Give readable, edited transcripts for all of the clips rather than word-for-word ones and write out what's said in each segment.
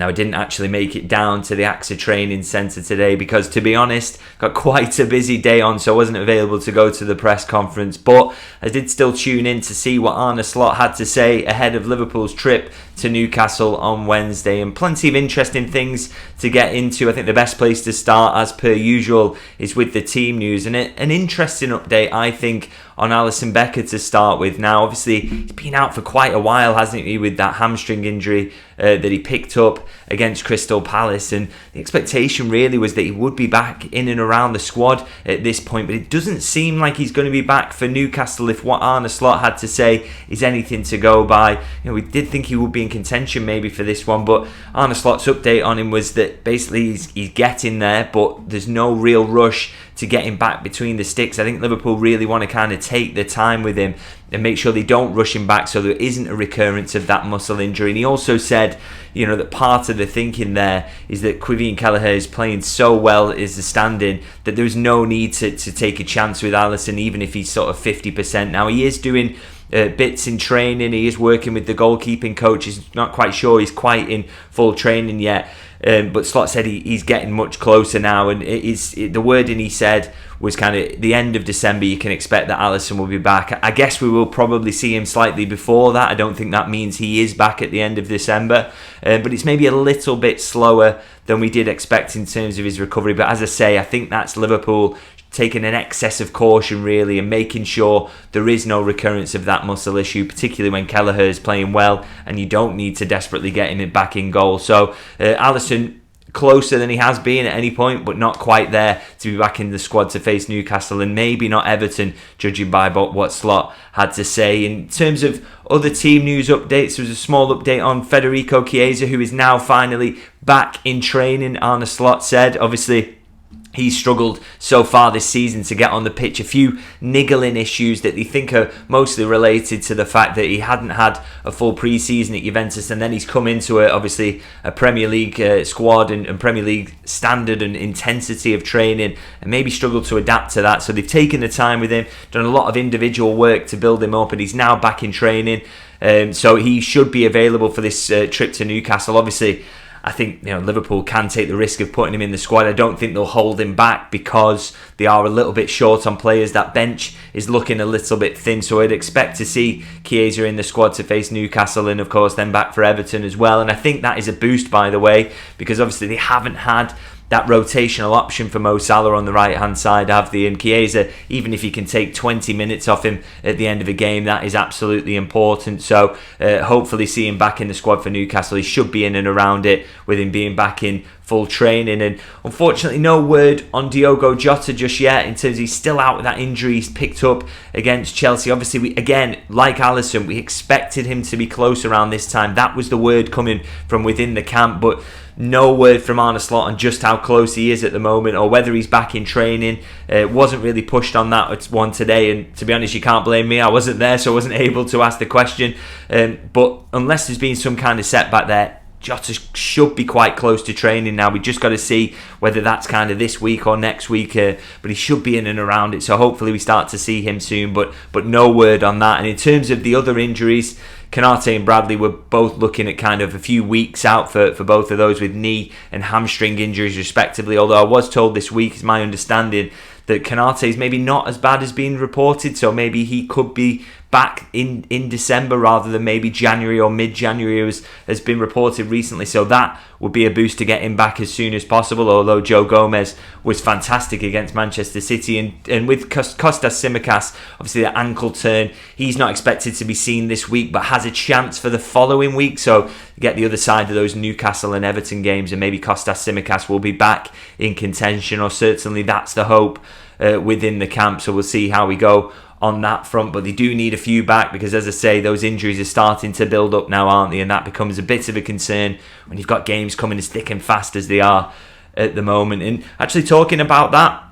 Now, I didn't actually make it down to the AXA Training Centre today because, to be honest, got quite a busy day on, so I wasn't available to go to the press conference. But I did still tune in to see what Arne Slot had to say ahead of Liverpool's trip to Newcastle on Wednesday, and plenty of interesting things to get into. I think the best place to start, as per usual, is with the team news, and an interesting update, I think, on Alisson Becker to start with. Now, obviously, he's been out for quite a while, hasn't he, with that hamstring injury that he picked up against Crystal Palace, and the expectation really was that he would be back in and around the squad at this point, but it doesn't seem like he's going to be back for Newcastle if what Arne Slot had to say is anything to go by. We did think he would be in contention maybe for this one, but Arne Slot's update on him was that basically he's getting there, but there's no real rush to get him back between the sticks. I think Liverpool really want to kind of take their time with him and make sure they don't rush him back so there isn't a recurrence of that muscle injury. And he also said, that part of the thinking there is that Quivien Kelleher is playing so well as the stand-in that there's no need to take a chance with Alisson, even if he's sort of 50%. Now, he is doing bits in training. He is working with the goalkeeping coach. He's not quite sure he's quite in full training yet. But Slot said he's getting much closer now, and the wording he said was kind of the end of December. You can expect that Alisson will be back. I guess we will probably see him slightly before that. I don't think that means he is back at the end of December, but it's maybe a little bit slower than we did expect in terms of his recovery. But as I say, I think that's Liverpool taking an excess of caution really and making sure there is no recurrence of that muscle issue, particularly when Kelleher is playing well and you don't need to desperately get him back in goal. So Alisson closer than he has been at any point, but not quite there to be back in the squad to face Newcastle, and maybe not Everton, judging by what Slot had to say. In terms of other team news updates, there was a small update on Federico Chiesa, who is now finally back in training. Arne Slot said, obviously, he's struggled so far this season to get on the pitch. A few niggling issues that they think are mostly related to the fact that he hadn't had a full pre-season at Juventus, and then he's come into a Premier League squad and Premier League standard and intensity of training, and maybe struggled to adapt to that. So they've taken the time with him, done a lot of individual work to build him up, and he's now back in training. So he should be available for this trip to Newcastle. Obviously, I think Liverpool can take the risk of putting him in the squad. I don't think they'll hold him back because they are a little bit short on players. That bench is looking a little bit thin, so I'd expect to see Chiesa in the squad to face Newcastle, and of course then back for Everton as well. And I think that is a boost, by the way, because obviously they haven't had that rotational option for Mo Salah on the right hand side, have they? And Chiesa, even if you can take 20 minutes off him at the end of a game, that is absolutely important. So hopefully see him back in the squad for Newcastle. He should be in and around it with him being back in full training. And unfortunately no word on Diogo Jota just yet, in terms of he's still out with that injury he's picked up against Chelsea. Obviously, we, again, like Alisson, we expected him to be close around this time. That was the word coming from within the camp, but no word from Arne Slot on just how close he is at the moment, or whether he's back in training. It wasn't really pushed on that one today, and to be honest, you can't blame me. I wasn't there, so I wasn't able to ask the question. But unless there's been some kind of setback there, Jota should be quite close to training now. We just got to see whether that's kind of this week or next week, but he should be in and around it, so hopefully we start to see him soon, but no word on that. And in terms of the other injuries, Canate and Bradley were both looking at kind of a few weeks out for both of those, with knee and hamstring injuries respectively, although I was told this week, is my understanding, that Canate is maybe not as bad as being reported, so maybe he could be back in December rather than maybe January or mid-January has been reported recently, so that would be a boost to get him back as soon as possible, although Joe Gomez was fantastic against Manchester City. And with Kostas Tsimikas, obviously the ankle turn, he's not expected to be seen this week but has a chance for the following week, so you get the other side of those Newcastle and Everton games and maybe Kostas Tsimikas will be back in contention, or certainly that's the hope within the camp, so we'll see how we go on that front. But they do need a few back, because as I say, those injuries are starting to build up now, aren't they? And that becomes a bit of a concern when you've got games coming as thick and fast as they are at the moment. And actually talking about that,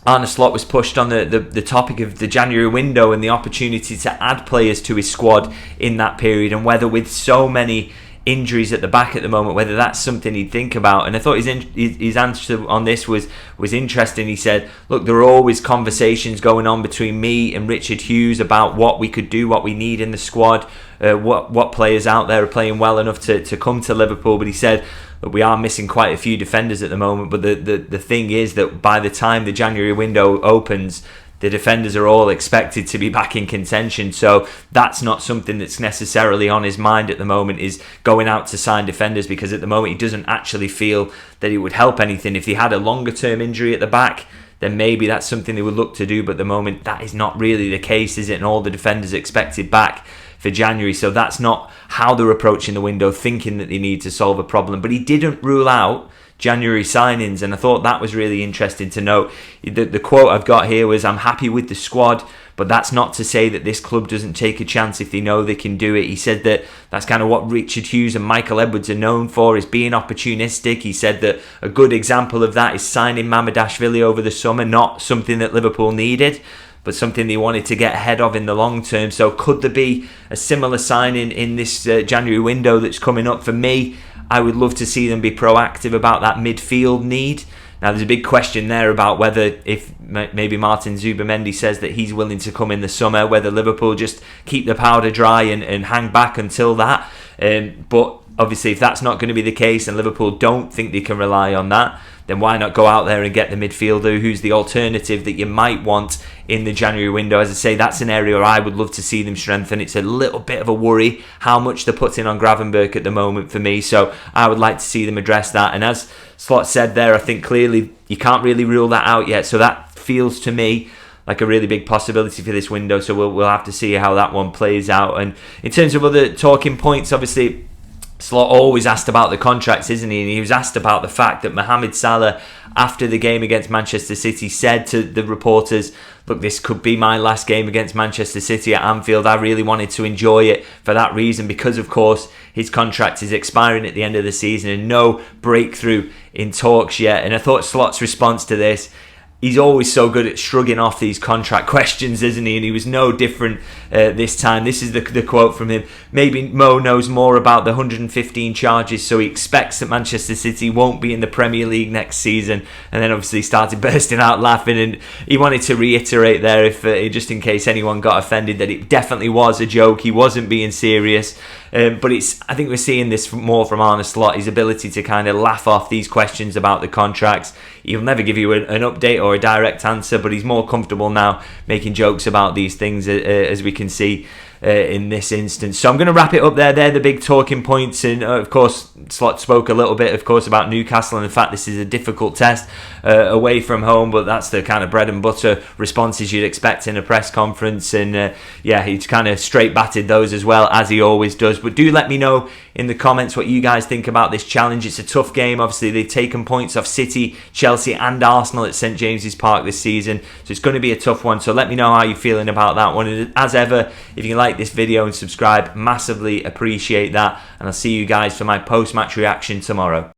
Arne Slot was pushed on the topic of the January window and the opportunity to add players to his squad in that period, and whether with so many injuries at the back at the moment, whether that's something he'd think about. And I thought his answer on this was interesting. He said, look, there are always conversations going on between me and Richard Hughes about what we could do, what we need in the squad, what players out there are playing well enough to come to Liverpool. But he said, look, we are missing quite a few defenders at the moment, but the thing is that by the time the January window opens, the defenders are all expected to be back in contention. So that's not something that's necessarily on his mind at the moment, is going out to sign defenders, because at the moment he doesn't actually feel that it would help anything. If he had a longer term injury at the back, then maybe that's something they would look to do. But at the moment, that is not really the case, is it? And all the defenders expected back for January. So that's not how they're approaching the window, thinking that they need to solve a problem. But he didn't rule out January signings, and I thought that was really interesting to note. The quote I've got here was, I'm happy with the squad, but that's not to say that this club doesn't take a chance if they know they can do it. He said that that's kind of what Richard Hughes and Michael Edwards are known for, is being opportunistic. He said that a good example of that is signing Mamardashvili over the summer, not something that Liverpool needed, but something they wanted to get ahead of in the long term. So could there be a similar signing in this January window that's coming up? For me, I would love to see them be proactive about that midfield need. Now, there's a big question there about whether, if maybe Martin Zubimendi says that he's willing to come in the summer, whether Liverpool just keep the powder dry and hang back until that. But obviously, if that's not going to be the case and Liverpool don't think they can rely on that, then why not go out there and get the midfielder who's the alternative that you might want in the January window? As I say, that's an area where I would love to see them strengthen. It's a little bit of a worry how much they're putting on Gravenberch at the moment for me, so I would like to see them address that. And as Slot said there, I think clearly you can't really rule that out yet, so that feels to me like a really big possibility for this window, so we'll have to see how that one plays out. And in terms of other talking points, obviously Slot always asked about the contracts, isn't he? And he was asked about the fact that Mohamed Salah, after the game against Manchester City, said to the reporters, look, this could be my last game against Manchester City at Anfield. I really wanted to enjoy it for that reason, because of course his contract is expiring at the end of the season and no breakthrough in talks yet. And I thought Slot's response to this, he's always so good at shrugging off these contract questions, isn't he? And he was no different this time. This is the quote from him. Maybe Mo knows more about the 115 charges, so he expects that Manchester City won't be in the Premier League next season. And then obviously started bursting out laughing, and he wanted to reiterate there, if just in case anyone got offended, that it definitely was a joke. He wasn't being serious. But I think we're seeing this more from Arne Slot, his ability to kind of laugh off these questions about the contracts. He'll never give you an update or a direct answer, but he's more comfortable now making jokes about these things, as we can see in this instance. So I'm going to wrap it up there. They're the big talking points. And of course, Slot spoke a little bit, of course, about Newcastle and the fact this is a difficult test away from home, but that's the kind of bread and butter responses you'd expect in a press conference. And he's kind of straight batted those as well, as he always does. But do let me know in the comments what you guys think about this challenge. It's a tough game. Obviously, they've taken points off City, Chelsea and Arsenal at St James's Park this season, so it's going to be a tough one. So let me know how you're feeling about that one. And as ever, if you like this video and subscribe, massively appreciate that. And I'll see you guys for my post-match reaction tomorrow.